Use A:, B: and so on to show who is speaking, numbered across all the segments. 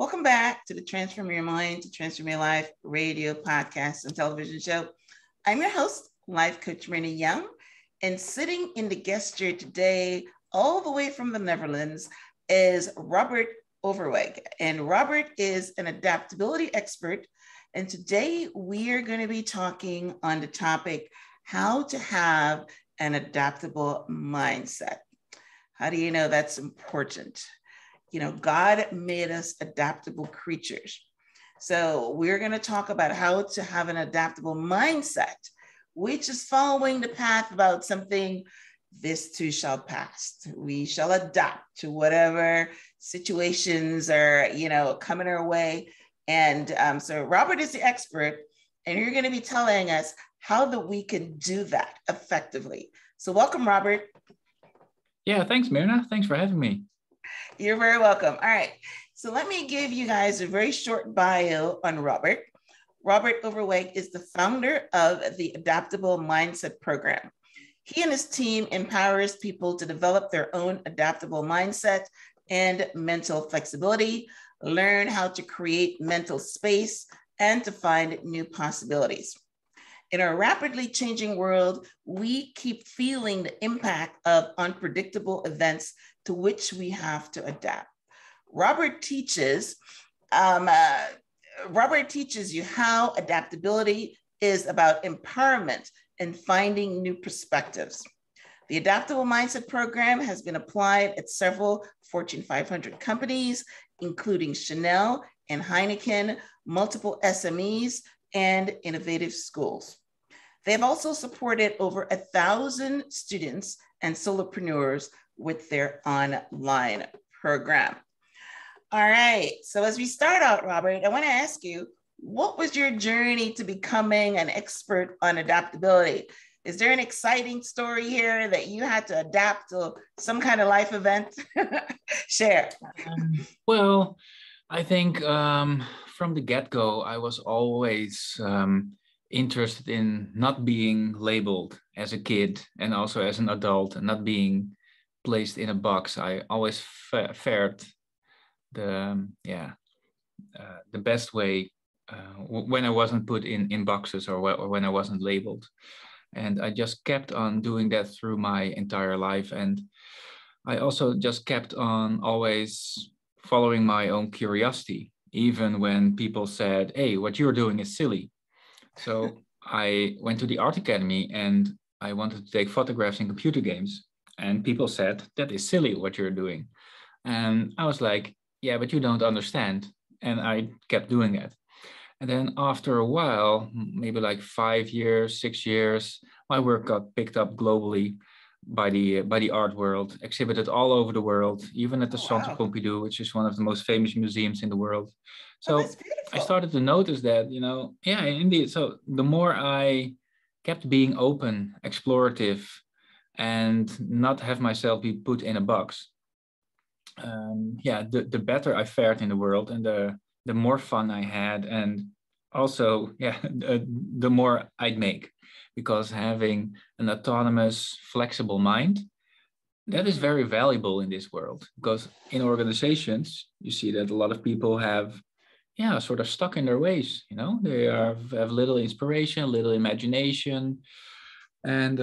A: Welcome back to the Transform Your Mind to Transform Your Life radio, podcast, and television show. I'm your host, Life Coach Marina Young, and sitting in the guest chair today, all the way from the Netherlands, is Robert Overweg. And Robert is an adaptability expert. And today we are going to be talking on the topic, how to have an adaptable mindset. How do you know that's important? You know, God made us adaptable creatures. So we're going to talk about how to have an adaptable mindset, which is following the path about something, this too shall pass. We shall adapt to whatever situations are, coming our way. And so Robert is the expert, and you're going to be telling us how that we can do that effectively. So welcome, Robert.
B: Yeah, thanks, Myrna. Thanks for having me.
A: You're very welcome. All right. So let me give you guys a very short bio on Robert. Robert Overweg is the founder of the Adaptable Mindset program. He and his team empowers people to develop their own adaptable mindset and mental flexibility, learn how to create mental space, and to find new possibilities. In our rapidly changing world, we keep feeling the impact of unpredictable events to which we have to adapt. Robert teaches you how adaptability is about empowerment and finding new perspectives. The Adaptable Mindset program has been applied at several Fortune 500 companies, including Chanel and Heineken, multiple SMEs, and innovative schools. They have also supported over 1,000 students and solopreneurs with their online program. All right, so as we start out, Robert, I want to ask you, what was your journey to becoming an expert on adaptability? Is there an exciting story here that you had to adapt to some kind of life event? Share.
B: Well, I think from the get-go, I was always interested in not being labeled as a kid and also as an adult, and not being placed in a box. I always fared the best way when I wasn't put in boxes or when I wasn't labeled. And I just kept on doing that through my entire life. And I also just kept on always following my own curiosity, even when people said, hey, what you're doing is silly. So I went to the art academy and I wanted to take photographs in computer games. And people said, that is silly what you're doing. And I was like, yeah, but you don't understand. And I kept doing it. And then after a while, maybe like 5 years, 6 years, my work got picked up globally by the art world, exhibited all over the world, even at the Centre Pompidou, which is one of the most famous museums in the world. So I started to notice that, yeah, indeed. So the more I kept being open, explorative, and not have myself be put in a box, the better I fared in the world, and the more fun I had, and also, the more I'd make, because having an autonomous, flexible mind, that is very valuable in this world. Because in organizations, you see that a lot of people have, sort of stuck in their ways. They have little inspiration, little imagination, and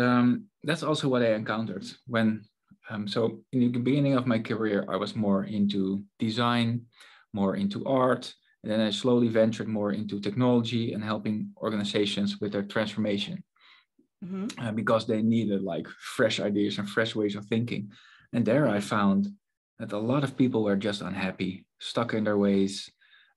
B: that's also what I encountered when. So in the beginning of my career, I was more into design, more into art. And then I slowly ventured more into technology and helping organizations with their transformation, because they needed like fresh ideas and fresh ways of thinking. And there I found that a lot of people were just unhappy, stuck in their ways.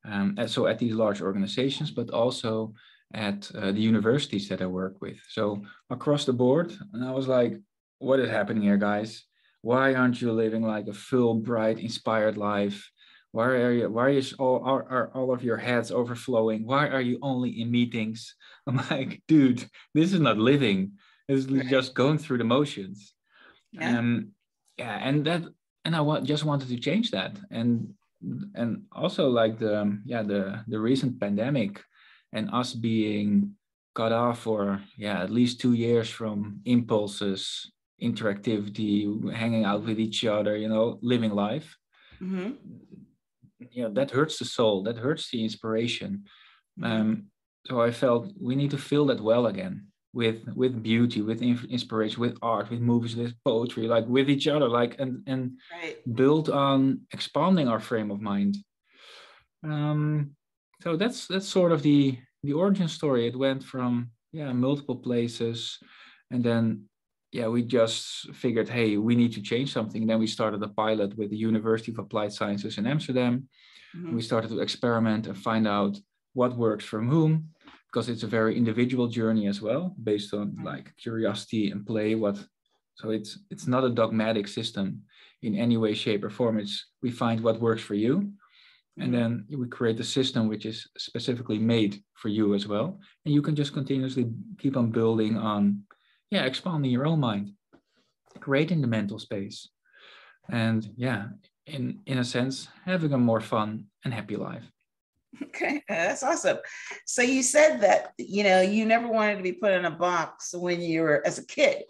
B: And so at these large organizations, but also at the universities that I work with. So across the board, and I was like, what is happening here, guys? Why aren't you living like a full, bright, inspired life? Why is all of your heads overflowing? Why are you only in meetings? I'm like, dude, this is not living. This is just going through the motions. And I just wanted to change that. And also like the recent pandemic and us being cut off for at least 2 years from impulses, interactivity, hanging out with each other, living life. that hurts the soul, that hurts the inspiration.
A: Mm-hmm.
B: So I felt we need to fill that well again with beauty, with inspiration, with art, with movies, with poetry, like with each other, like and
A: Right.
B: build on expanding our frame of mind. Um, so that's sort of the origin story. It went from multiple places, and then we just figured, hey, we need to change something. And then we started a pilot with the University of Applied Sciences in Amsterdam. And
A: Mm-hmm.
B: we started to experiment and find out what works from whom, because it's a very individual journey as well, based on like curiosity and play. So it's not a dogmatic system in any way, shape, or form. It's we find what works for you, and
A: Mm-hmm.
B: then we create a system which is specifically made for you as well. And you can just continuously keep on building on, expanding your own mind, creating the mental space, and in a sense, having a more fun and happy life.
A: Okay, that's awesome. So you said that, you never wanted to be put in a box when you were as a kid,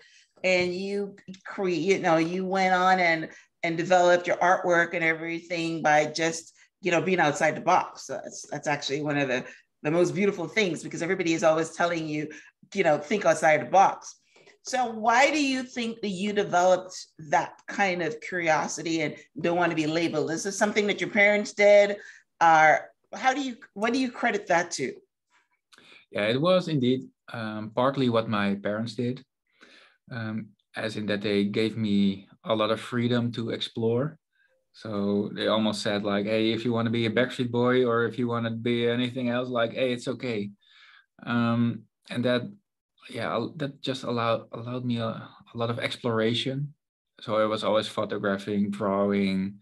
A: and you you went on and developed your artwork and everything by just, being outside the box. So that's actually one of the most beautiful things, because everybody is always telling you, think outside the box. So why do you think that you developed that kind of curiosity and don't want to be labeled? Is this something that your parents did? Or what do you credit that to?
B: Yeah, it was indeed partly what my parents did, as in that they gave me a lot of freedom to explore. So they almost said like, hey, if you want to be a Backstreet Boy or if you want to be anything else, like, hey, it's okay. And that just allowed me a lot of exploration. So I was always photographing, drawing,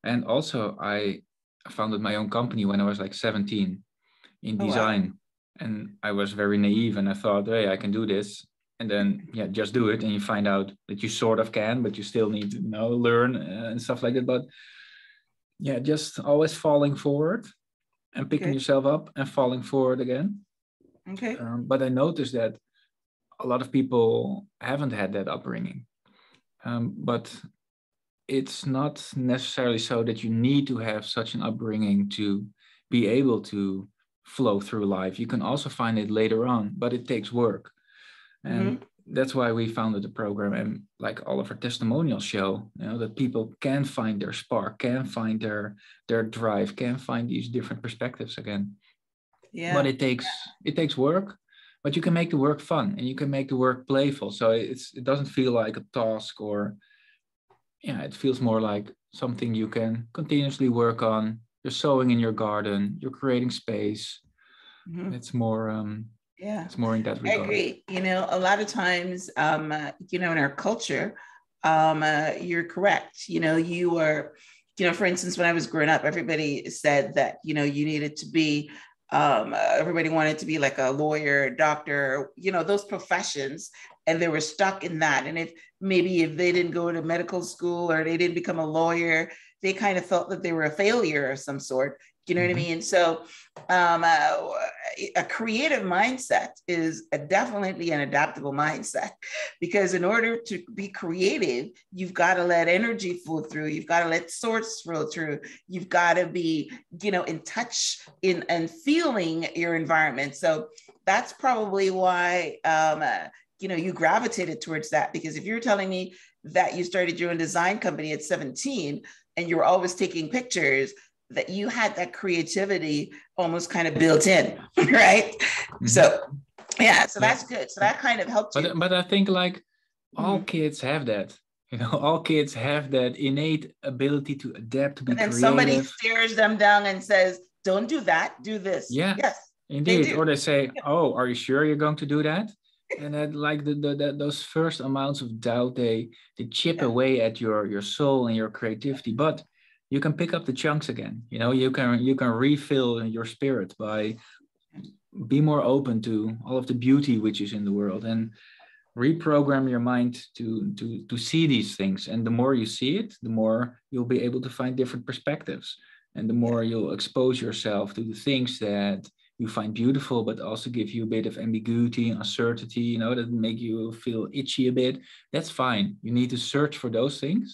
B: and also I founded my own company when I was like 17 in
A: Oh, wow.
B: design. And I was very naive and I thought, hey, I can do this. And then, just do it. And you find out that you sort of can, but you still need to learn and stuff like that. But just always falling forward and picking
A: Okay.
B: yourself up and falling forward again.
A: Okay.
B: But I noticed that a lot of people haven't had that upbringing. But it's not necessarily so that you need to have such an upbringing to be able to flow through life. You can also find it later on, but it takes work.
A: Mm-hmm.
B: And that's why we founded the program. And like all of our testimonials show, that people can find their spark, can find their drive, can find these different perspectives again. But
A: Yeah.
B: it takes work, but you can make the work fun and you can make the work playful. So it doesn't feel like a task, or it feels more like something you can continuously work on. You're sowing in your garden, you're creating space.
A: Mm-hmm.
B: It's more
A: Yeah.
B: it's more in that
A: I
B: regard.
A: agree. A lot of times, in our culture, you're correct. You are, for instance, when I was growing up, everybody said that, you needed to be, everybody wanted to be like a lawyer, a doctor, those professions, and they were stuck in that. And if they didn't go to medical school or they didn't become a lawyer, they kind of felt that they were a failure of some sort. You know what I
B: Mm-hmm.
A: mean? So a creative mindset is definitely an adaptable mindset, because in order to be creative, you've got to let energy flow through. You've got to let source flow through. You've got to be, in touch and feeling your environment. So that's probably why, you gravitated towards that. Because if you're telling me that you started your own design company at 17 and you were always taking pictures, that you had that creativity almost kind of built in, right?
B: Mm-hmm.
A: So so
B: Yeah.
A: that's good. So that kind of helped you.
B: But I think like all
A: Mhm.
B: kids have that. All kids have that innate ability to adapt, to be
A: And then somebody
B: creative.
A: stares them down and says, don't do that, do this.
B: Yeah,
A: Yes, they
B: indeed.
A: do.
B: Or they say, "Oh, are you sure you're going to do that?" And then, like those first amounts of doubt, they chip
A: Yeah.
B: away at your soul and your creativity. But you can pick up the chunks again. You can refill your spirit by be more open to all of the beauty which is in the world, and reprogram your mind to see these things. And the more you see it, the more you'll be able to find different perspectives, and the
A: Yeah.
B: more you'll expose yourself to the things that you find beautiful but also give you a bit of ambiguity and uncertainty, that make you feel itchy a bit. That's fine. You need to search for those things,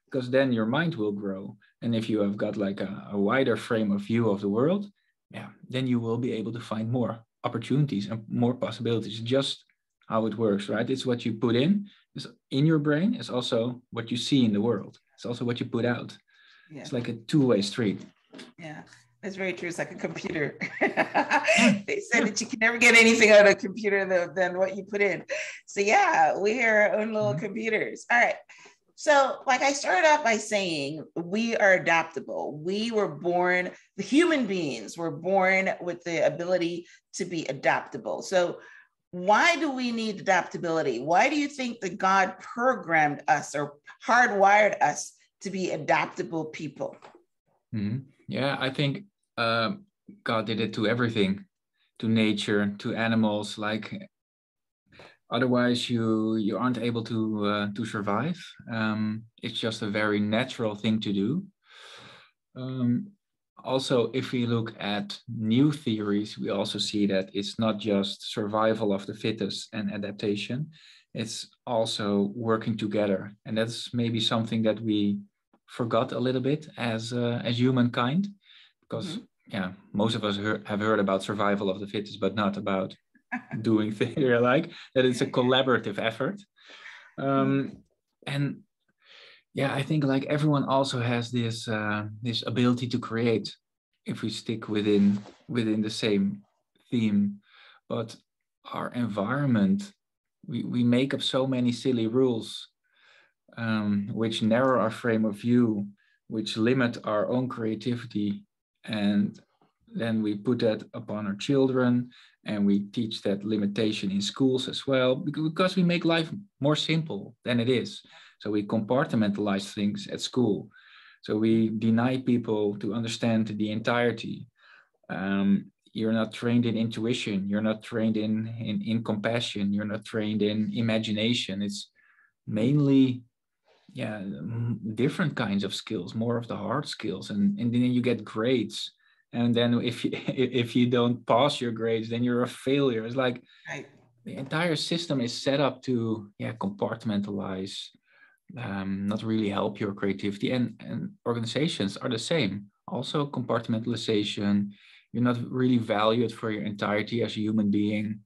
B: because then your mind will grow. And if you have got like a wider frame of view of the world, yeah, then you will be able to find more opportunities and more possibilities. Just how it works, right? It's what you put in your brain. It's also what you see in the world. It's also what you put out.
A: Yeah.
B: It's like a two-way street.
A: Yeah, that's very true. It's like a computer.
B: Yeah.
A: They said that you can never get anything out of a computer than what you put in. So yeah, we are our own little computers. All right. So like I started off by saying, we are adaptable. We were born, the human beings were born with the ability to be adaptable. So why do we need adaptability? Why do you think that God programmed us or hardwired us to be adaptable people?
B: Mm-hmm. Yeah, I think God did it to everything, to nature, to animals. Like otherwise, you aren't able to survive. It's just a very natural thing to do. Also, if we look at new theories, we also see that it's not just survival of the fittest and adaptation. It's also working together, and that's maybe something that we forgot a little bit as humankind, because yeah, most of us have heard about survival of the fittest, but not about doing things like that. It's a collaborative effort, and yeah, I think like everyone also has this ability to create, if we stick within the same theme. But our environment, we make up so many silly rules, which narrow our frame of view, which limit our own creativity, and then we put that upon our children, and we teach that limitation in schools as well, because we make life more simple than it is. So we compartmentalize things at school. So we deny people to understand the entirety. You're not trained in intuition. You're not trained in compassion. You're not trained in imagination. It's mainly, yeah, different kinds of skills, more of the hard skills. And then you get grades. And then if you don't pass your grades, then you're a failure. It's like the entire system is set up to compartmentalize, not really help your creativity. And organizations are the same. Also compartmentalization. You're not really valued for your entirety as a human being.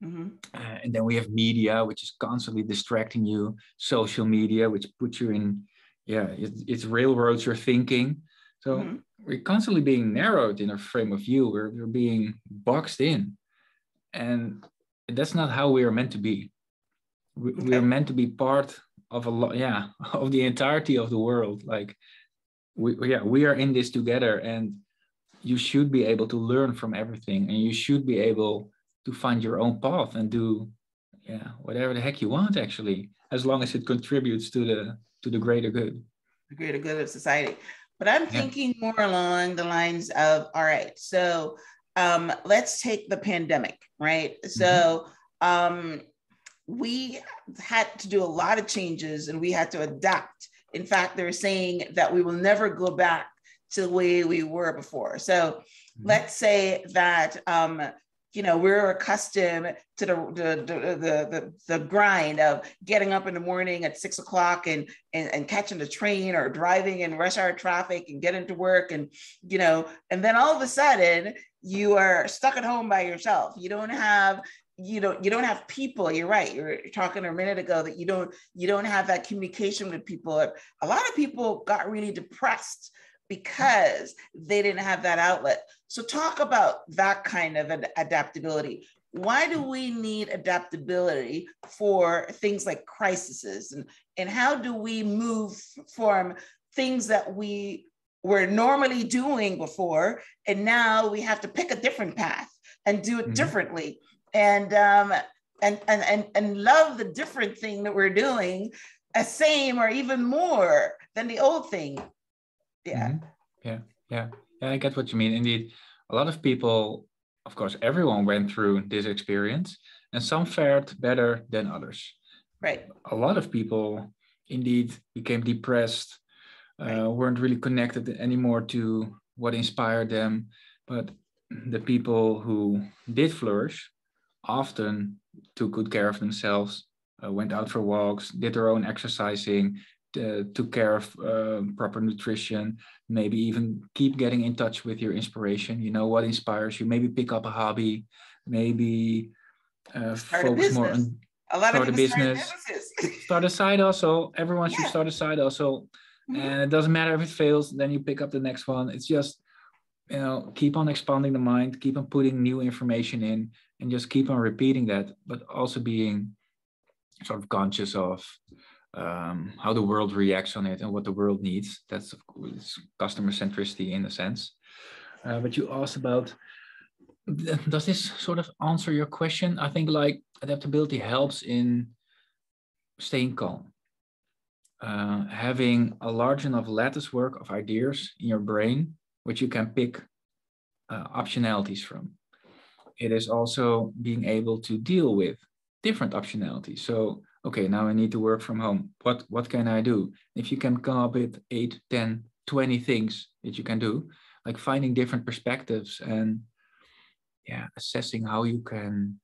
B: And then we have media, which is constantly distracting you. Social media, which puts you in, it railroads your thinking. So we're constantly being narrowed in our frame of view. We're being boxed in. And that's not how we are meant to be. We're meant to be part of of the entirety of the world. Like we are in this together, and you should be able to learn from everything, and you should be able to find your own path and do whatever the heck you want, actually, as long as it contributes to the greater good.
A: The greater good of society. But I'm thinking more along the lines of, all right, so let's take the pandemic, right? So we had to do a lot of changes, and we had to adapt. In fact, they're saying that we will never go back to the way we were before. So let's say that we're accustomed to the grind of getting up in the morning at 6 o'clock and catching the train or driving in rush hour traffic and getting to work, and then all of a sudden you are stuck at home by yourself. You don't have people. You're right. You were talking a minute ago that you don't have that communication with people. A lot of people got really depressed because they didn't have that outlet. So talk about that kind of an adaptability. Why do we need adaptability for things like crises? And how do we move from things that we were normally doing before, and now we have to pick a different path and do it differently, and love the different thing that we're doing as same or even more than the old thing?
B: Yeah, I get what you mean. Indeed, a lot of people, of course, everyone went through this experience, and some fared better than others.
A: Right.
B: A lot of people indeed became depressed, weren't really connected anymore to what inspired them. But the people who did flourish often took good care of themselves, went out for walks, did their own exercising, took care of proper nutrition, maybe even keep getting in touch with your inspiration, what inspires you, maybe pick up a hobby, maybe
A: Start a
B: focus more
A: business.
B: on
A: A lot of
B: start a
A: people start
B: business,
A: businesses.
B: start a side hustle. Everyone should
A: Yeah.
B: start a side hustle.
A: Mm-hmm.
B: And it doesn't matter if it fails, then you pick up the next one. It's just, keep on expanding the mind, keep on putting new information in, and just keep on repeating that, but also being sort of conscious of how the world reacts on it and what the world needs. That's, of course, customer centricity in a sense. But you asked about, does this sort of answer your question? I think like adaptability helps in staying calm. Having a large enough lattice work of ideas in your brain, which you can pick optionalities from. It is also being able to deal with different optionalities. So, okay, now I need to work from home. What can I do? If you can come up with 8, 10, 20 things that you can do, like finding different perspectives and assessing how you can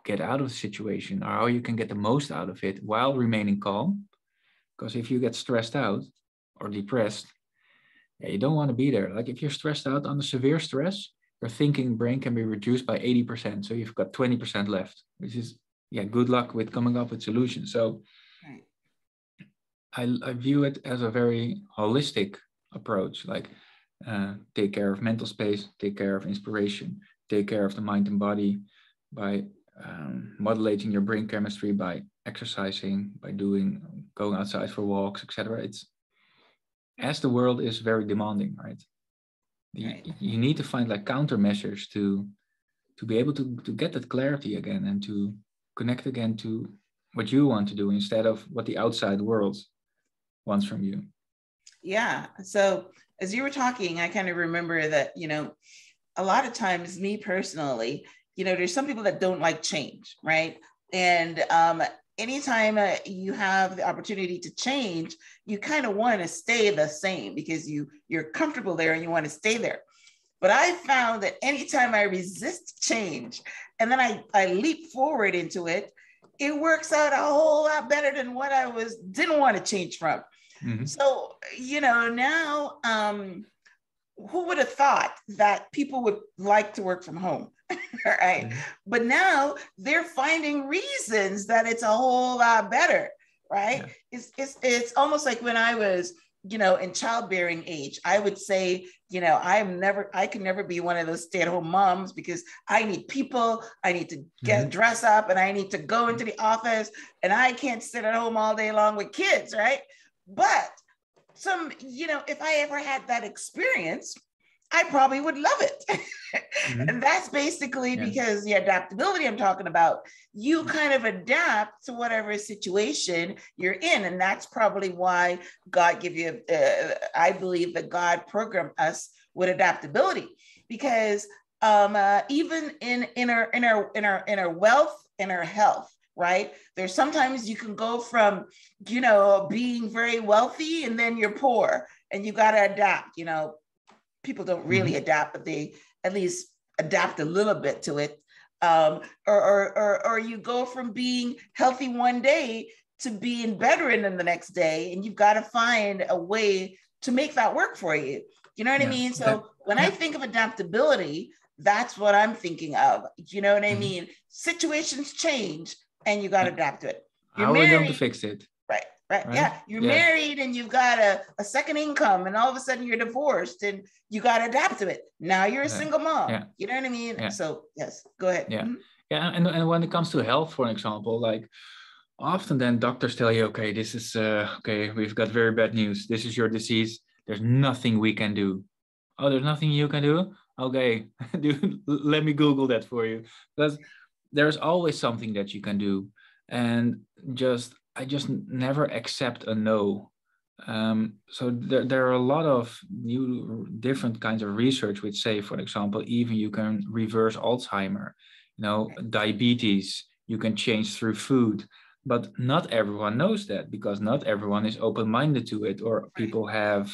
B: get out of the situation or how you can get the most out of it while remaining calm. Because if you get stressed out or depressed, you don't want to be there. Like if you're stressed out under severe stress, your thinking brain can be reduced by 80%. So you've got 20% left, which is, good luck with coming up with solutions. So
A: Right.
B: I view it as a very holistic approach, like take care of mental space, take care of inspiration, take care of the mind and body by modulating your brain chemistry, by exercising, by going outside for walks, etc. It's, as the world is very demanding, right?
A: Right.
B: You need to find like countermeasures to be able to get that clarity again and to connect again to what you want to do instead of what the outside world wants from you.
A: Yeah. So as you were talking, I kind of remember that, a lot of times, me personally, there's some people that don't like change, right? And anytime you have the opportunity to change, you kind of want to stay the same because you're comfortable there and you want to stay there. But I found that anytime I resist change and then I leap forward into it, it works out a whole lot better than what I didn't want to change from. Mm-hmm. So, now, who would have thought that people would like to work from home? Right. Mm-hmm. But now they're finding reasons that it's a whole lot better. Right. Yeah. It's almost like when I was, in childbearing age, I would say, I can never be one of those stay-at-home moms because I need people, I need to get dress up and I need to go into the office and I can't sit at home all day long with kids. Right. But if I ever had that experience, I probably would love it. Mm-hmm. And that's basically because the adaptability I'm talking about, you kind of adapt to whatever situation you're in. And that's probably why God give you, I believe that God programmed us with adaptability, because even in our wealth and our health, right? There's sometimes you can go from, being very wealthy and then you're poor and you got to adapt. People don't really adapt, but they at least adapt a little bit to it. Or you go from being healthy one day to being bedridden in the next day, and you've got to find a way to make that work for you. You know what I mean? So when I think of adaptability, that's what I'm thinking of. You know what I mean? Situations change and you got to adapt to it.
B: How are we going to fix it?
A: Right. Yeah. You're married and you've got a second income and all of a sudden you're divorced and you got to adapt to it. Now you're a single mom. Yeah. You know what I mean? Yeah. So yes, go ahead.
B: Yeah. Mm-hmm. Yeah. And when it comes to health, for example, like often then doctors tell you, okay, this is, okay, we've got very bad news. This is your disease. There's nothing we can do. Oh, there's nothing you can do? Okay. Let me Google that for you. Because there's always something that you can do. And I just never accept a no. So there are a lot of new different kinds of research which say, for example, even you can reverse Alzheimer, diabetes, you can change through food. But not everyone knows that because not everyone is open-minded to it, or people have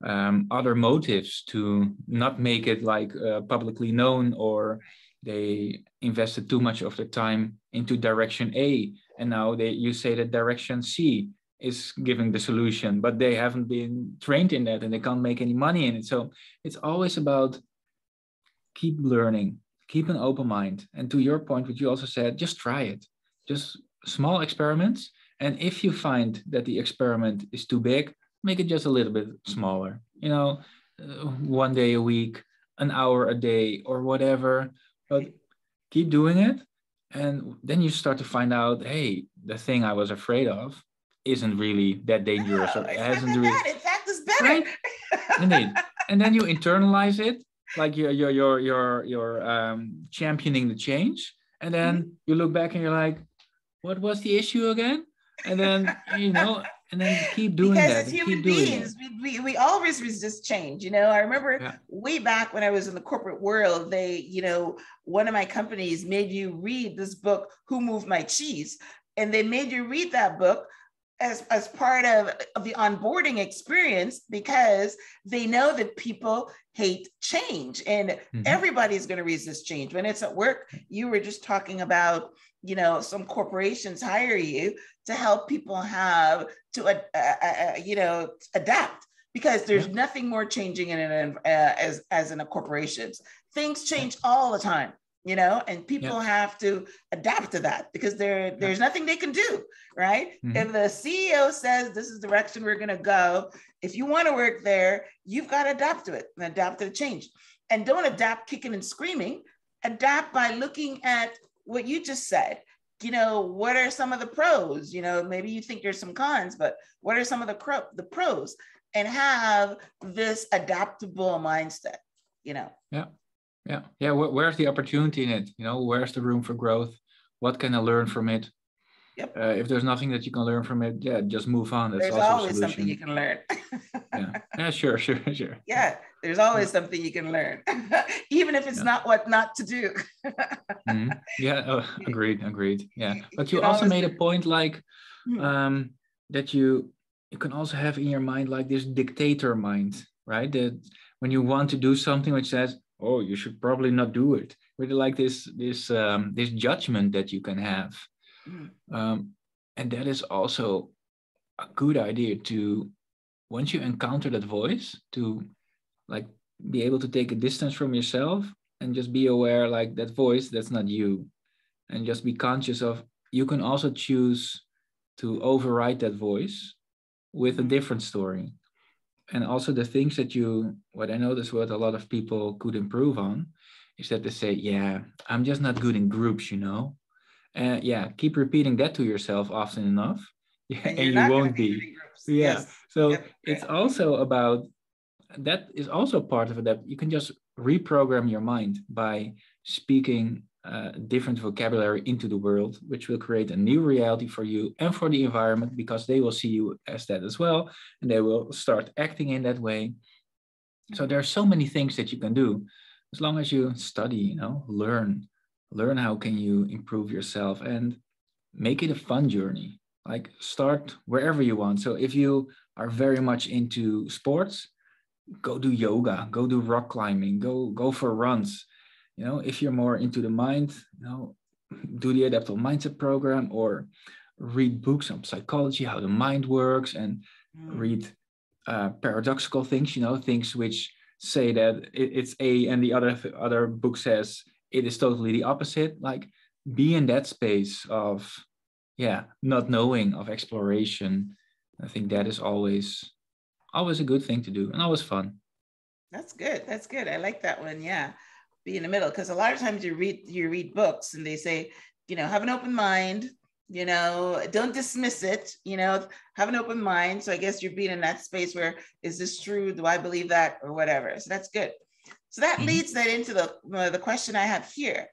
B: other motives to not make it like publicly known, or they invested too much of their time into direction A, and now you say that direction C is giving the solution, but they haven't been trained in that and they can't make any money in it. So it's always about keep learning, keep an open mind. And to your point, what you also said, just try it. Just small experiments. And if you find that the experiment is too big, make it just a little bit smaller. One day a week, an hour a day, or whatever. But keep doing it. And then you start to find out, hey, the thing I was afraid of isn't really that dangerous,
A: No,
B: or it
A: it's not
B: hasn't
A: that
B: really,
A: bad. In fact, it's better.
B: right? Indeed. And then you internalize it, like you're championing the change. And then you look back and you're like, what was the issue again? And then, and then keep doing
A: Because
B: that
A: as
B: and
A: human
B: keep doing it.
A: beings, we always resist change. I remember way back when I was in the corporate world, one of my companies made you read this book, Who Moved My Cheese? And they made you read that book as part of the onboarding experience, because they know that people hate change and everybody's going to resist change. When it's at work, you were just talking about, some corporations hire you to help people have to, adapt, because there's nothing more changing in as in a corporations. Things change all the time. And people have to adapt to that, because there's nothing they can do, right? If the CEO says this is the direction we're going to go, if you want to work there, you've got to adapt to it and adapt to the change. And don't adapt kicking and screaming. Adapt by looking at what you just said. What are some of the pros? Maybe you think there's some cons, but what are some of the pros? And have this adaptable mindset,
B: Yeah. Where's the opportunity in it? Where's the room for growth? What can I learn from it?
A: Yep.
B: If there's nothing that you can learn from it, just move on. That's
A: there's
B: also
A: always something you can learn.
B: Yeah. Sure.
A: Yeah, there's always something you can learn, even if it's not what not to do.
B: Yeah. Agreed. Yeah. But you also made a point like that you can also have in your mind like this dictator mind, right? That when you want to do something which says, oh, you should probably not do it. Really like this judgment that you can have. And that is also a good idea to, once you encounter that voice, to like be able to take a distance from yourself and just be aware, like that voice, that's not you. And just be conscious of, you can also choose to override that voice with a different story. And also the things that what I notice what a lot of people could improve on is that they say, yeah, I'm just not good in groups, And keep repeating that to yourself often enough. And you won't be. Yeah. Yes. So it's also about, that is also part of it, that you can just reprogram your mind by speaking different vocabulary into the world, which will create a new reality for you and for the environment, because they will see you as that as well, and they will start acting in that way. So there are so many things that you can do as long as you study, learn how can you improve yourself, and make it a fun journey. Like start wherever you want. So if you are very much into sports, go do yoga, go do rock climbing, go for runs. If you're more into the mind, do the Adaptable Mindset program, or read books on psychology, how the mind works, and read paradoxical things, things which say that it's A and the other book says it is totally the opposite. Like be in that space of, not knowing, of exploration. I think that is always a good thing to do, and always fun.
A: That's good. I like that one. Yeah. Be in the middle. Because a lot of times you read books and they say, have an open mind, don't dismiss it, have an open mind. So I guess you're being in that space where, is this true? Do I believe that, or whatever? So that's good. So that leads that into the question I have here.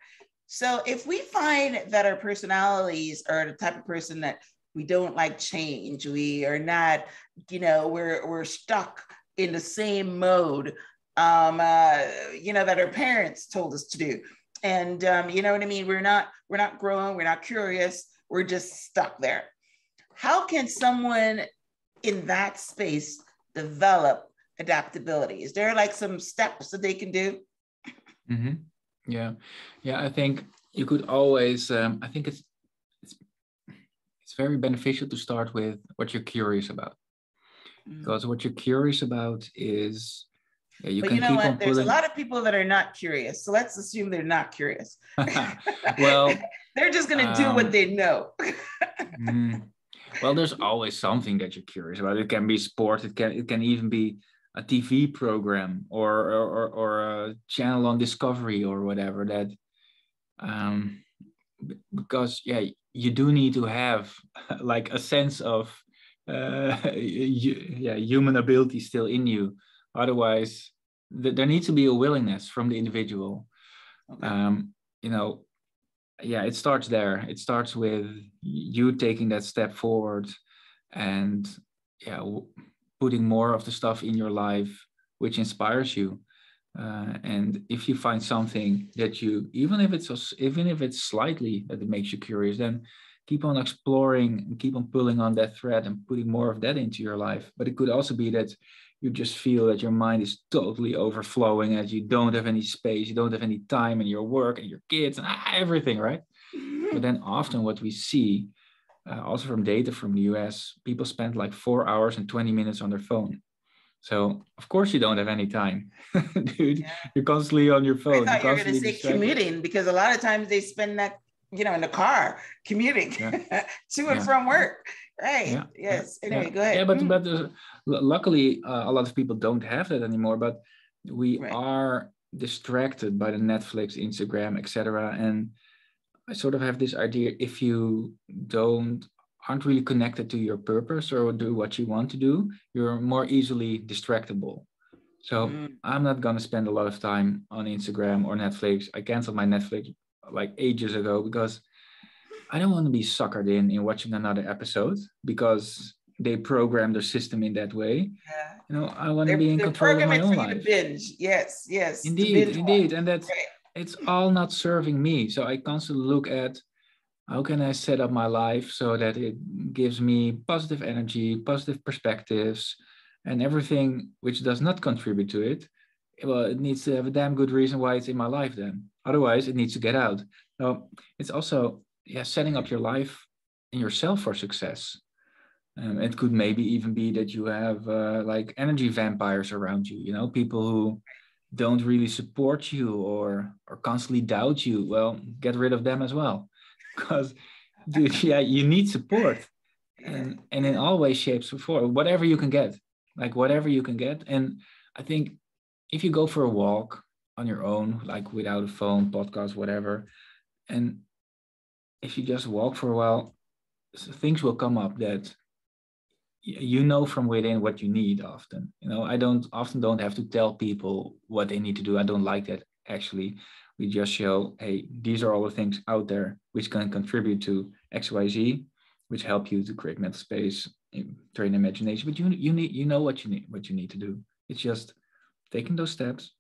A: So if we find that our personalities are the type of person that we don't like change, we are not, we're stuck in the same mode, that our parents told us to do. And you know what I mean? We're not growing, we're not curious, we're just stuck there. How can someone in that space develop adaptability? Is there like some steps that they can do?
B: Yeah. I think you could always, I think it's very beneficial to start with what you're curious about. Because what you're curious about is, you
A: but
B: can
A: you know
B: keep
A: what?
B: on
A: There's a
B: pulling.
A: lot of people that are not curious. So let's assume they're not curious.
B: Well,
A: they're just going to do what they know.
B: Well, there's always something that you're curious about. It can be sport. It can even be a TV program or a channel on Discovery or whatever. That because you do need to have like a sense of human ability still in you. Otherwise, there needs to be a willingness from the individual. Okay. It starts there. It starts with you taking that step forward and putting more of the stuff in your life which inspires you. And if you find something that you, even if it's slightly that it makes you curious, then keep on exploring and keep on pulling on that thread and putting more of that into your life. But it could also be that you just feel that your mind is totally overflowing, as you don't have any space, you don't have any time in your work and your kids and everything, right? But then often what we see, also from data from the US, people spend like 4 hours and 20 minutes on their phone. So of course you don't have any time, dude. You're constantly on your phone.
A: I thought you were going to say
B: distracted.
A: commuting, because a lot of times they spend that, in the car commuting to and from work. Right. Yeah. Yes. Anyway, go ahead.
B: Yeah, but luckily a lot of people don't have that anymore. But we are distracted by the Netflix, Instagram, etc. And I sort of have this idea: if you aren't really connected to your purpose or do what you want to do, you're more easily distractible. So I'm not going to spend a lot of time on Instagram or Netflix. I canceled my Netflix like ages ago because I don't want to be suckered in watching another episode because they program their system in that way. I want to be in control of my own life.
A: To binge. Yes.
B: Indeed. And it's all not serving me. So I constantly look at, how can I set up my life so that it gives me positive energy, positive perspectives, and everything which does not contribute to it? Well, it needs to have a damn good reason why it's in my life then. Otherwise, it needs to get out. So it's also setting up your life and yourself for success. It could maybe even be that you have like energy vampires around you, people who don't really support you or constantly doubt you. Well, get rid of them as well. Because, dude, you need support, and in all ways, shapes, or form, whatever you can get, And I think if you go for a walk on your own, like without a phone, podcast, whatever, and if you just walk for a while, things will come up that from within what you need. Often, I don't have to tell people what they need to do. I don't like that, actually. We just show, hey, these are all the things out there which can contribute to XYZ, which help you to create mental space, train imagination. But you know what you need to do. It's just taking those steps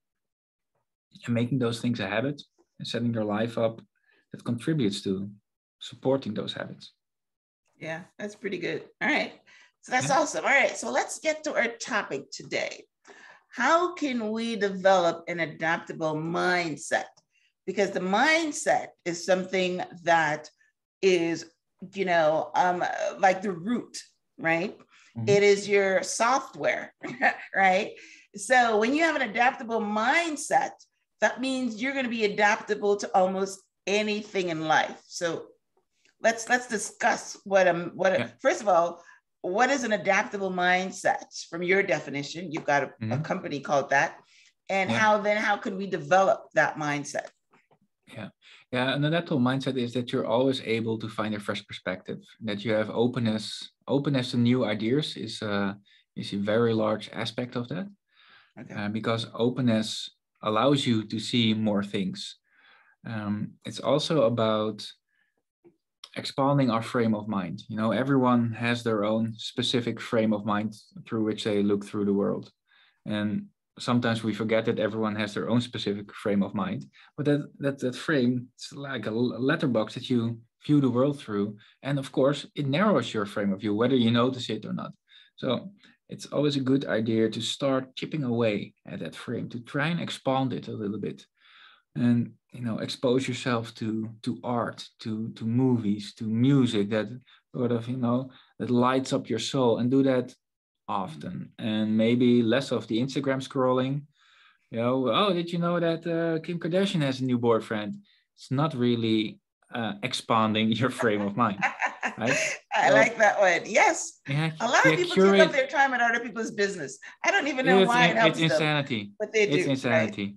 B: and making those things a habit and setting your life up that contributes to supporting those habits.
A: Yeah, that's pretty good. All right. So that's awesome. All right. So let's get to our topic today. How can we develop an adaptable mindset? Because the mindset is something that is, like the root, right? Mm-hmm. It is your software, right? So when you have an adaptable mindset, that means you're going to be adaptable to almost anything in life. So let's discuss first of all, what is an adaptable mindset from your definition? You've got a company called that. And how can we develop that mindset?
B: Yeah. An adaptable mindset is that you're always able to find a fresh perspective, that you have openness to new ideas is a very large aspect of that. Okay. Because openness allows you to see more things. It's also about expanding our frame of mind. Everyone has their own specific frame of mind through which they look through the world. And sometimes we forget that everyone has their own specific frame of mind, but that frame, it's like a letterbox that you view the world through. And of course, it narrows your frame of view, whether you notice it or not. So it's always a good idea to start chipping away at that frame, to try and expand it a little bit. and expose yourself to art, to movies, to music that sort of that lights up your soul, and do that often, and maybe less of the Instagram scrolling. Oh, did you know that Kim Kardashian has a new boyfriend? It's not really expanding your frame of mind, right?
A: I
B: Well,
A: like that one. Yes.
B: yeah,
A: A lot of
B: yeah,
A: people take up
B: curate.
A: their time in other people's business. I don't even know why it
B: It's
A: helps them,
B: insanity.
A: but they
B: It's
A: do, right?
B: insanity.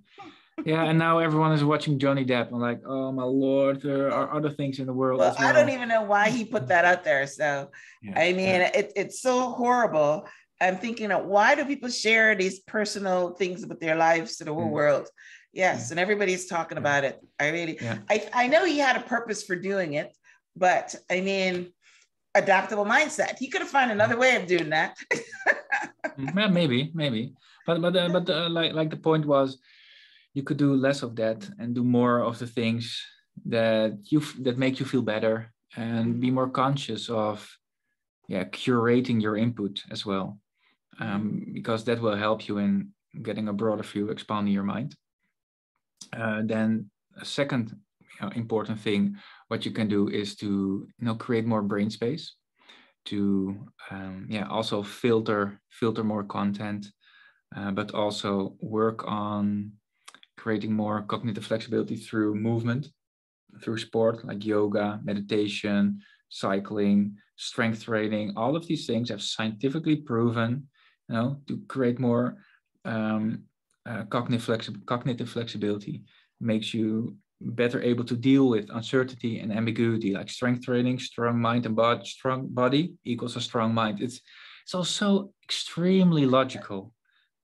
B: Yeah, and now everyone is watching Johnny Depp. I'm like, oh my lord, there
A: Oh,
B: are other things in the world
A: well,
B: as
A: I don't
B: well.
A: even know why he put that out there. So,
B: Yeah,
A: I mean,
B: yeah,
A: it's so horrible. I'm thinking of why do people share these personal things with their lives to the whole
B: mm,
A: world?
B: yeah,
A: Yes, and everybody's talking
B: yeah,
A: about it. I really,
B: yeah.
A: I know he had a purpose for doing it, but I mean, adaptable mindset. He could have found another way of doing that.
B: Yeah, maybe, but like the point was, you could do less of that and do more of the things that make you feel better, and be more conscious of curating your input as well, because that will help you in getting a broader view, expanding your mind. Then a second important thing what you can do is to create more brain space, to also filter more content, but also work on creating more cognitive flexibility through movement, through sport like yoga, meditation, cycling, strength training. All of these things have scientifically proven, to create more cognitive flexibility. Makes you better able to deal with uncertainty and ambiguity. Like strength training, strong mind and body, strong body equals a strong mind. It's also extremely logical,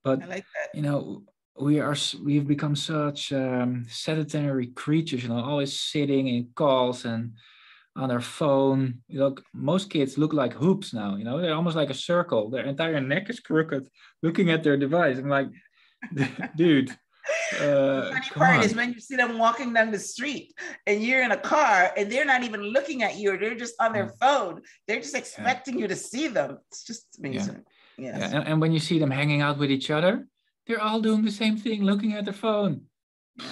B: but
A: I like that.
B: you know we've become such sedentary creatures, always sitting in calls and on their phone. Most kids look like hoops now. They're almost like a circle. Their entire neck is crooked, looking at their device. I'm like, dude,
A: The funny
B: come
A: part is
B: on.
A: when you see them walking down the street and you're in a car and they're not even looking at you, or they're just on
B: Yeah,
A: their phone. They're just
B: yeah,
A: expecting you to see them. It's just
B: yeah,
A: amazing.
B: yeah.
A: Yes.
B: And when you see them hanging out with each other, they're all doing the same thing, looking at their phone.
A: Yeah.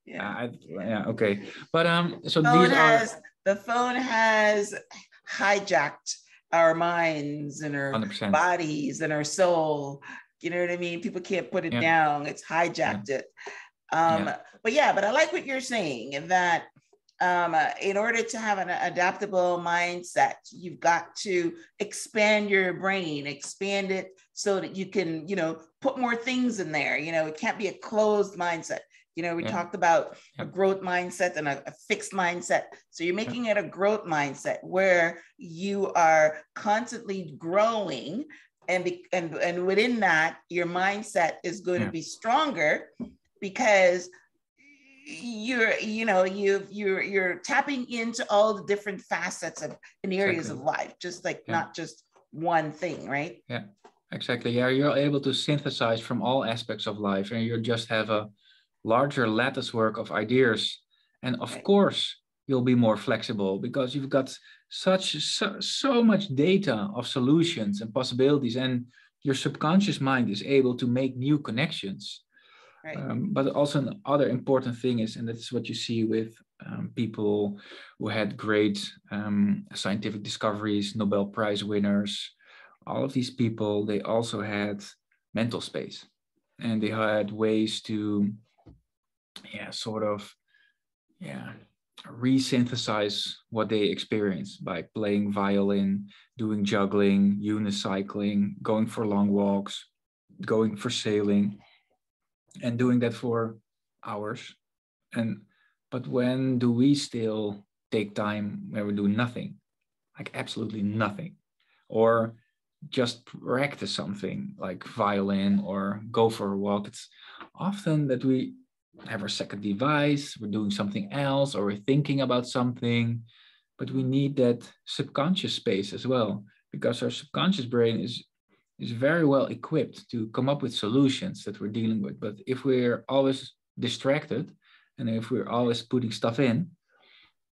A: Yeah. Yeah.
B: Yeah, okay. But so
A: Phone
B: these are
A: has the phone has hijacked our minds and our
B: 100%.
A: bodies and our soul. You know what I mean? People can't put it
B: Yeah,
A: down. It's
B: yeah,
A: hijacked it.
B: yeah,
A: But I like what you're saying, that in order to have an adaptable mindset, you've got to expand your brain, expand it so that you can, put more things in there. It can't be a closed mindset. We
B: yeah,
A: talked about a
B: yeah,
A: growth mindset and a fixed mindset. So you're
B: yeah,
A: making it a growth mindset where you are constantly growing, and within that, your mindset is going to
B: yeah,
A: be stronger because you're tapping into all the different facets of in areas
B: exactly.
A: of life, just like
B: Yeah,
A: not just one thing, right?
B: yeah, exactly. Yeah, you're able to synthesize from all aspects of life, and you just have a larger lattice work of ideas. And of
A: Right.
B: course, you'll be more flexible because you've got so much data of solutions and possibilities, and your subconscious mind is able to make new connections.
A: Right.
B: But also another important thing is, and that's what you see with people who had great scientific discoveries, Nobel Prize winners, all of these people, they also had mental space, and they had ways to, sort of, yeah, resynthesize what they experienced by playing violin, doing juggling, unicycling, going for long walks, going for sailing, and doing that for hours. And but when do we still take time where we do nothing, like absolutely nothing, or just practice something like violin or go for a walk? It's often that we have our second device, we're doing something else, or we're thinking about something, but we need that subconscious space as well, because our subconscious brain is very well equipped to come up with solutions that we're dealing with. But if we're always distracted, and if we're always putting stuff in,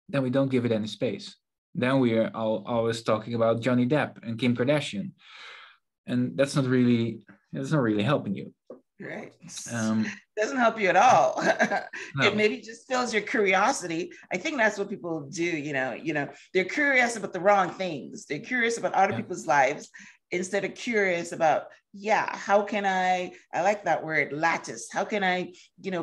B: then we don't give it any space. Then we are always talking about Johnny Depp and Kim Kardashian, and that's not really helping you.
A: Right.
B: Um,
A: Doesn't help you at all. It
B: no,
A: maybe just fills your curiosity. I think that's what people do, they're curious about the wrong things. They're curious about other
B: yeah,
A: people's lives instead of curious about, how can I like that word, lattice. How can I,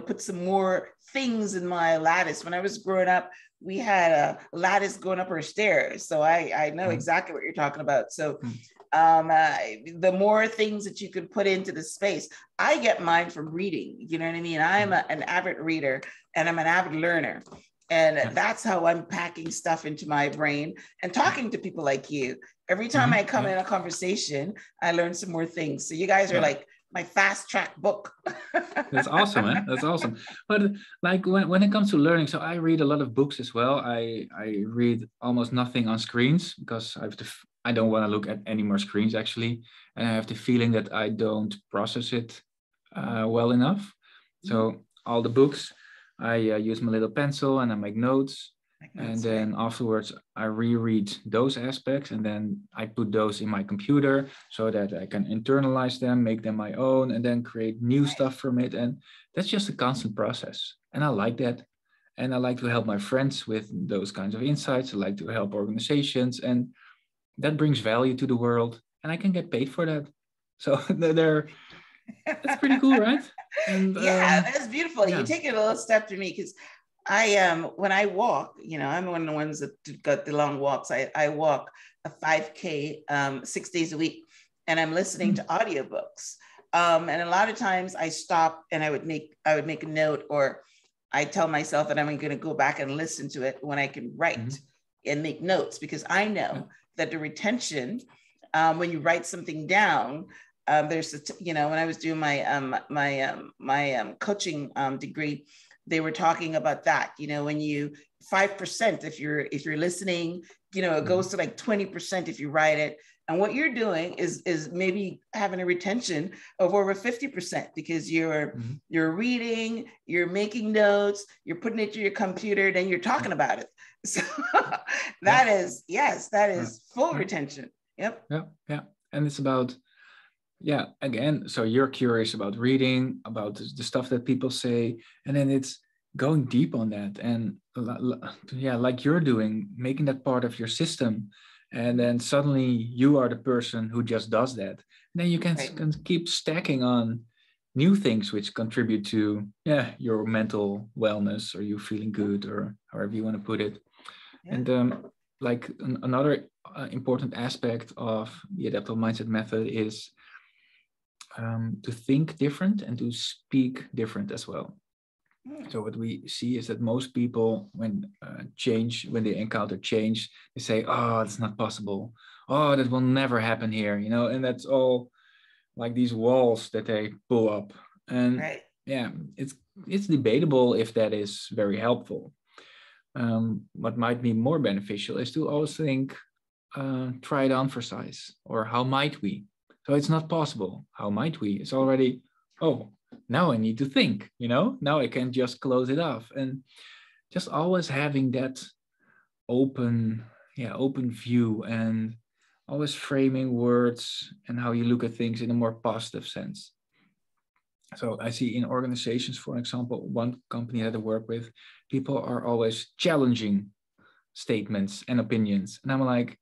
A: put some more things in my lattice? When I was growing up, we had a lattice going up our stairs. So I know
B: mm,
A: exactly what you're talking about. So
B: mm,
A: the more things that you can put into the space. I get mine from reading. You know what I mean? I'm
B: mm,
A: an avid reader and I'm an avid learner. And
B: yeah,
A: that's how I'm packing stuff into my brain and
B: yeah,
A: talking to people like you. Every time I
B: mhm,
A: come
B: yeah,
A: in a conversation, I learn some more things. So you guys are
B: yeah.
A: like my fast track book.
B: That's awesome, man. That's awesome. But like when it comes to learning, so I read a lot of books as well. I read almost nothing on screens because I don't want to look at any more screens actually, and I have the feeling that I don't process it well enough. So all the books, I use my little pencil and I make notes,
A: Like
B: and
A: notes, right?
B: then afterwards I reread those aspects, and then I put those in my computer so that I can internalize them, make them my own, and then create new
A: Right.
B: stuff from it. And that's just a constant process. And I like that. And I like to help my friends with those kinds of insights. I like to help organizations, and that brings value to the world. And I can get paid for that. So that's pretty cool, right? And
A: Yeah, that's beautiful. You
B: yeah.
A: take it a little step to me because I when I walk, I'm one of the ones that got the long walks. I walk a 5K 6 days a week, and I'm listening to
B: Mm,
A: audiobooks. And a lot of times I stop and I would make a note, or I tell myself that I'm going to go back and listen to it when I can write
B: mhm,
A: and make notes, because I
B: yeah.
A: know that the retention, when you write something down, when I was doing my coaching degree, they were talking about that. When you 5%, if you're listening, it
B: Mhm,
A: goes to like 20% if you write it. And what you're doing is maybe having a retention of over 50, because you're
B: mhm,
A: you're reading, you're making notes, you're putting it to your computer, then you're
B: yeah.
A: talking about it. So
B: Yeah.
A: that
B: Yeah.
A: is full
B: Yeah.
A: retention. Yep.
B: Yeah. Yeah. And it's about, yeah, again, so you're curious about reading, about the stuff that people say, and then it's going deep on that. And yeah, like you're doing, making that part of your system. And then suddenly you are the person who just does that. And then you
A: Right.
B: can keep stacking on new things which contribute to, yeah, your mental wellness or you feeling good or however you want to put it.
A: Yeah.
B: And like another important aspect of the adaptable mindset method is to think different and to speak different as well.
A: Hmm.
B: So what we see is that most people, when they encounter change, they say, "Oh, it's not possible. Oh, that will never happen here," and that's all like these walls that they pull up. And
A: Right.
B: yeah, it's debatable if that is very helpful. What might be more beneficial is to always think, try it on for size, or how might we? So it's not possible. How might we? It's already, oh, now I need to think, now I can just close it off. And just always having that open, open view, and always framing words and how you look at things in a more positive sense. So I see in organizations, for example, one company that I work with, people are always challenging statements and opinions. And I'm like,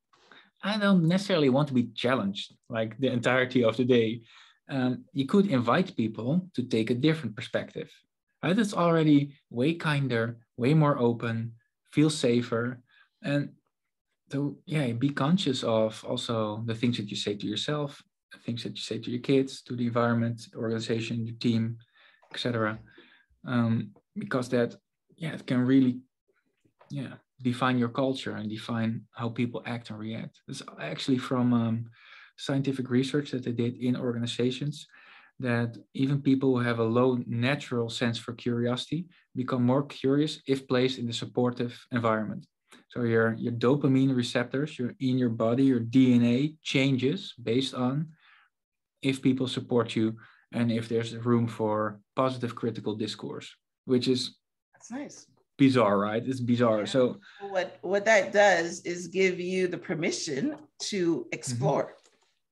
B: I don't necessarily want to be challenged like the entirety of the day. You could invite people to take a different perspective. Right? It's already way kinder, way more open, feel safer. And so, yeah, be conscious of also the things that you say to yourself, the things that you say to your kids, to the environment, the organization, your team, etc. Because that, yeah, it can really, yeah, define your culture and define how people act and react. It's actually from scientific research that they did in organizations, that even people who have a low natural sense for curiosity become more curious if placed in a supportive environment. So your dopamine receptors, in your body, your DNA changes based on if people support you and if there's room for positive critical discourse, which is
A: That's nice.
B: bizarre, right? It's bizarre.
A: Yeah.
B: So
A: What that does is give you the permission to
B: mhm.
A: explore,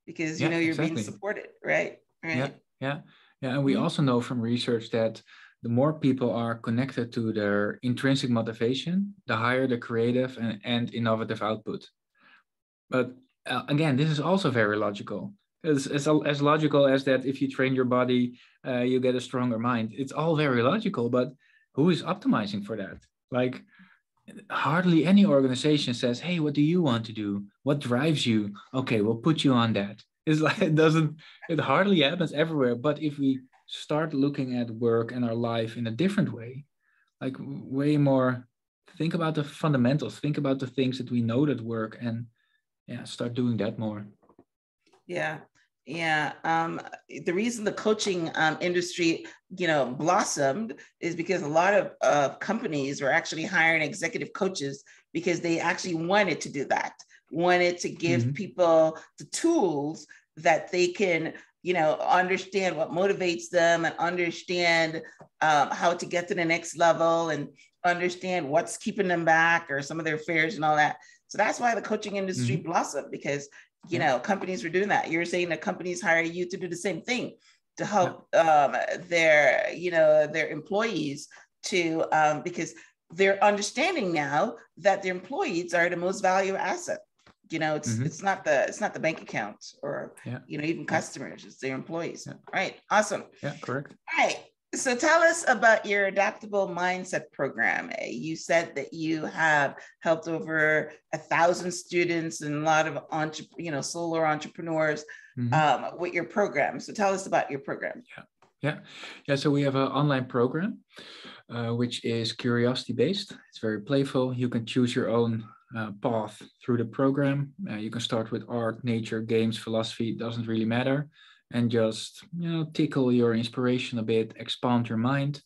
A: because
B: Yeah,
A: you're being
B: exactly.
A: supported, right?
B: Yeah,
A: Right.
B: yeah. Yeah, and we also know from research that the more people are connected to their intrinsic motivation, the higher the creative and innovative output. But again, this is also very logical. It's as logical as that if you train your body, you get a stronger mind. It's all very logical, but who is optimizing for that? Like, hardly any organization says, hey, what do you want to do? What drives you? Okay, we'll put you on that. It's like it hardly happens everywhere. But if we start looking at work and our life in a different way, like way more, think about the fundamentals, think about the things that we know that work, and yeah, start doing that more.
A: Yeah. Yeah. The reason the coaching industry, blossomed is because a lot of companies were actually hiring executive coaches because they actually wanted to do that, wanted to give people the tools that they can, understand what motivates them and understand how to get to the next level and understand what's keeping them back or some of their fears and all that. So that's why the coaching industry blossomed, because companies were doing that. You're saying that companies hire you to do the same thing, to help their employees to, because they're understanding now that their employees are the most valuable asset. It's not the bank account or, even customers, it's their employees. Right. Awesome.
B: Yeah, correct.
A: All right. So tell us about your Adaptable Mindset program. You said that you have helped over 1,000 students and a lot of solo entrepreneurs with your program. So tell us about your program.
B: Yeah. So we have an online program, which is curiosity based. It's very playful. You can choose your own path through the program. You can start with art, nature, games, philosophy. It doesn't really matter. And just, tickle your inspiration a bit, expand your mind.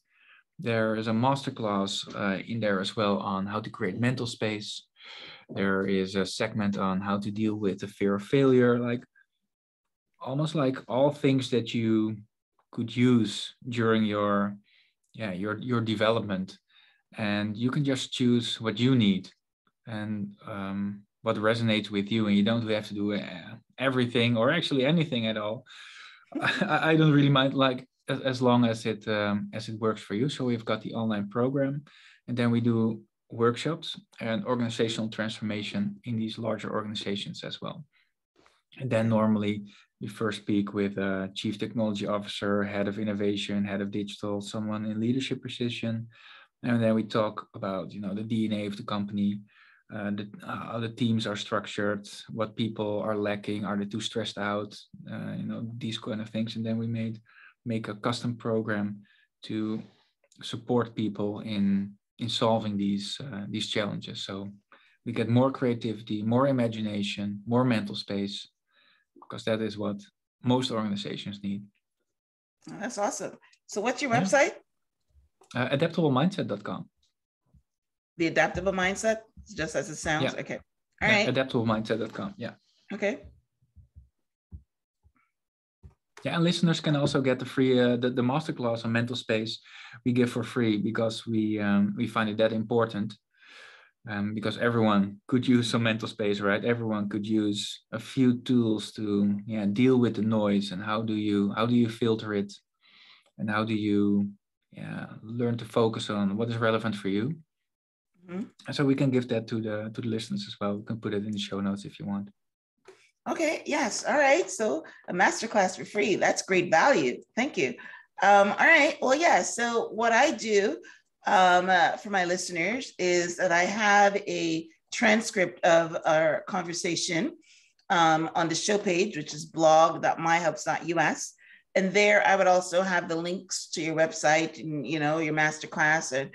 B: There is a masterclass in there as well on how to create mental space. There is a segment on how to deal with the fear of failure, like almost like all things that you could use during your development. And you can just choose what you need and what resonates with you, and you don't have to do everything or actually anything at all. I don't really mind, like as long as it works for you. So we've got the online program, and then we do workshops and organizational transformation in these larger organizations as well. And then normally we first speak with a chief technology officer, head of innovation, head of digital, someone in leadership position, and then we talk about the DNA of the company. How the teams are structured, what people are lacking, are they too stressed out, these kind of things. And then we make a custom program to support people in solving these challenges. So we get more creativity, more imagination, more mental space, because that is what most organizations need.
A: That's awesome. So what's your website?
B: Adaptablemindset.com.
A: The Adaptable Mindset, just as it sounds.
B: Yeah.
A: Okay. All right.
B: Adaptablemindset.com. Yeah.
A: Okay.
B: Yeah, and listeners can also get the free the masterclass on mental space we give for free, because we find it that important. Because everyone could use some mental space, right? Everyone could use a few tools to deal with the noise, and how do you filter it, and how do you learn to focus on what is relevant for you. So we can give that to the listeners as well. We can put it in the show notes if you want.
A: Okay. Yes. All right. So a masterclass for free. That's great value. Thank you. All right. Well, yeah. So what I do for my listeners is that I have a transcript of our conversation on the show page, which is blog.myhelps.us. And there I would also have the links to your website and, your masterclass and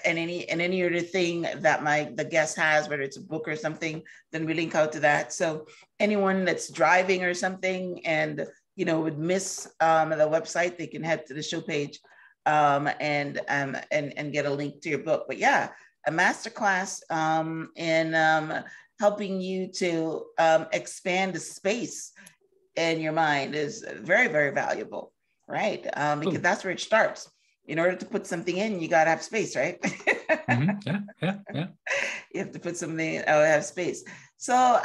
A: any other thing that the guest has, whether it's a book or something, then we link out to that. So anyone that's driving or something and would miss the website, they can head to the show page and get a link to your book. But yeah, a masterclass in helping you to expand the space in your mind is very, very valuable, right? Because that's where it starts. In order to put something in, you got to have space, right?
B: Yeah.
A: You have to put something, have space. So,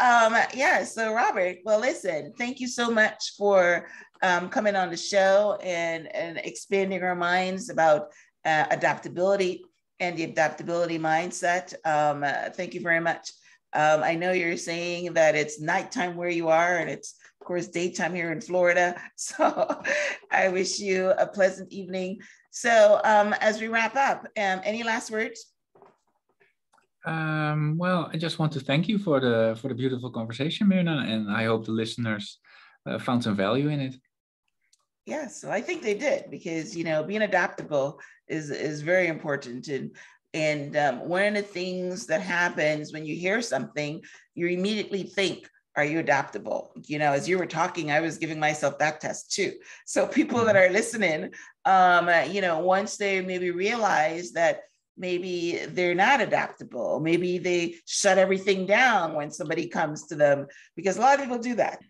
A: so Robert, well, listen, thank you so much for coming on the show and expanding our minds about adaptability and the adaptability mindset. Thank you very much. I know you're saying that it's nighttime where you are, and it's, of course, daytime here in Florida. So I wish you a pleasant evening. So as we wrap up, any last words?
B: Well, I just want to thank you for the beautiful conversation, Mirna, and I hope the listeners found some value in it.
A: Yes, so I think they did, because being adaptable is very important. And one of the things that happens when you hear something, you immediately think, are you adaptable? As you were talking, I was giving myself that test too. So people that are listening, once they maybe realize that maybe they're not adaptable, maybe they shut everything down when somebody comes to them, because a lot of people do that.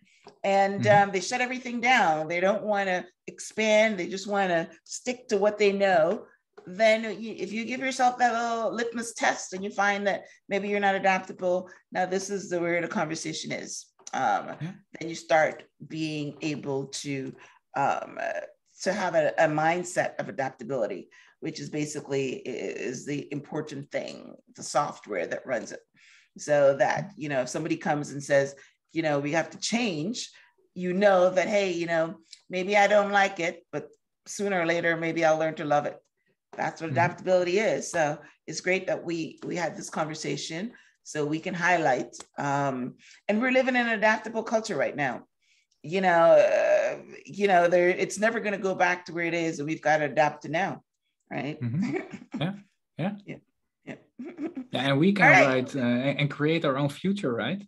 A: And they shut everything down. They don't want to expand. They just want to stick to what they know. Then if you give yourself that little litmus test and you find that maybe you're not adaptable, now this is where the conversation is. Then you start being able to have a mindset of adaptability, which is basically is the important thing, the software that runs it. So that, if somebody comes and says, we have to change, that, hey, maybe I don't like it, but sooner or later, maybe I'll learn to love it. That's what adaptability is. So it's great that we had this conversation so we can highlight, and we're living in an adaptable culture right now. It's never going to go back to where it is, and we've got to adapt to now. Right.
B: Yeah. And we can write and create our own future, right?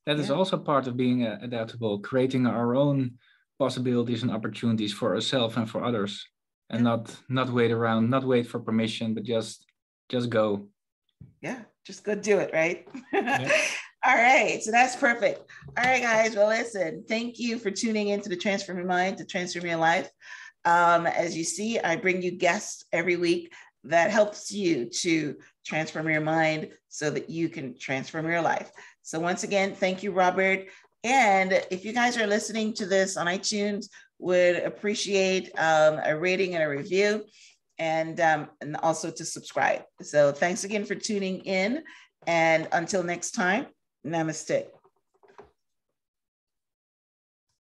B: That is also part of being adaptable, creating our own possibilities and opportunities for ourselves and for others, and not wait around, not wait for permission, but just go.
A: Yeah, just go do it, right? All right, so that's perfect. All right, guys, well, listen, thank you for tuning into the Transform Your Mind to Transform Your Life. As you see, I bring you guests every week that helps you to transform your mind so that you can transform your life. So once again, thank you, Robert. And if you guys are listening to this on iTunes, would appreciate a rating and a review, and also to subscribe. So thanks again for tuning in. And until next time, namaste.